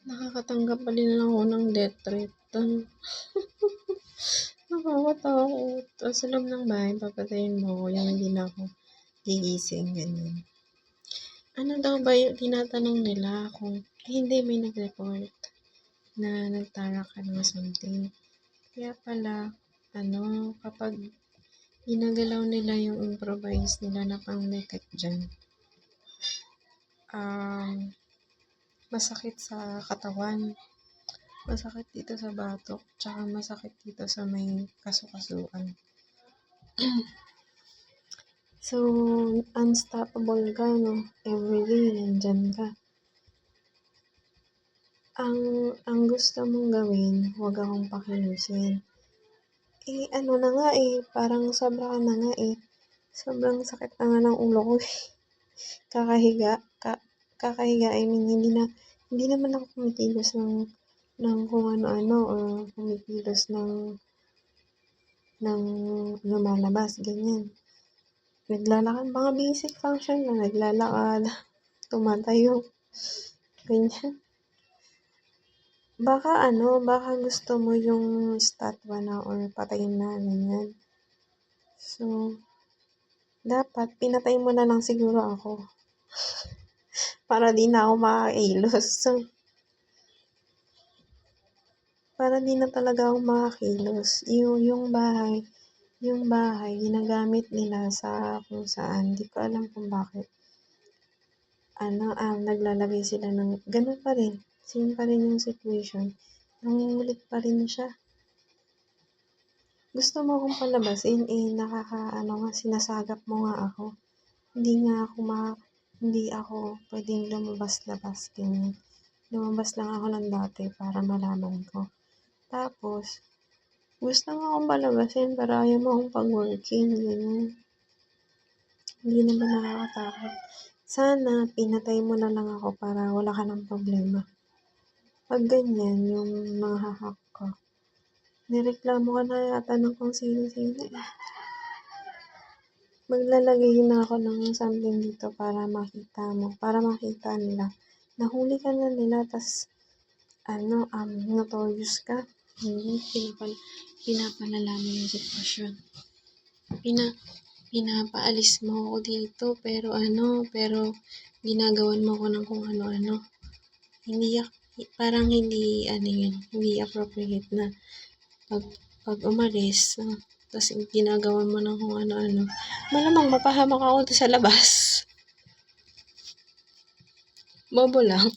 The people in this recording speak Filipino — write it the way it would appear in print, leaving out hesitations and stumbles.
Nakakatanggap pa din ako ng death threat. Nakakatakot. Sa loob ng bahay, papatayin mo ako, yung hindi na ako gigising, ganyan. Ano daw ba yung tinatanong nila kung hindi may nag-report na nagtarakan o something. Kaya pala, kapag ginagalaw nila yung improvise nila na pang-detect dyan, masakit sa katawan. Masakit dito sa batok, tsaka masakit dito sa may kasukasuan. So, unstoppable ka, no? Everyday, nandyan ka. Ang gusto mong gawin, huwag akong pakiusin. Ano na nga parang sobra ka na nga Sobrang sakit na nga ng ulo ko Kakahiga, I mean, hindi naman ako kumikilos ng kung ano-ano or kumikilos ng lumalabas, ganyan. Naglalakad, mga basic function lang, naglalakad, tumatayo, ganyan. Baka gusto mo yung statwa na or patayin na, ganyan. So, dapat pinatay mo na lang siguro ako. Para di na ako makakilos. Para di na talaga ako makakilos. Yung bahay, ginagamit nila sa kung saan. Di ko alam kung bakit. Naglalagay sila ng, ganun pa rin. Same pa rin yung situation. Nangungulit pa rin siya. Gusto mo akong palabasin, sinasagap mo nga ako. Hindi ako pwedeng lumabas-labas, ganyan. Lumabas lang ako ng dati para malaman ko. Tapos, gusto mo akong palabasin para ayaw mo akong pag-working, ganyan. Hindi naman nakakatakot. Sana, pinatay mo na lang ako para wala ka ng problema. Pag ganyan, yung mga hahak ko, nireklamo ka na yata ng kung sino-sino Maglalagay na ako ng something dito para makita mo, para makita nila. Nahuli ka na nila, tas notorious ka. Pinapalala mo yung sitwasyon. Pinapaalis mo ako dito, pero ginagawan mo ko ng kung ano-ano. Parang hindi appropriate na pag umalis, tapos ginagawa mo ng kung ano-ano. Malamang mapahamak ako sa labas. Bobo lang.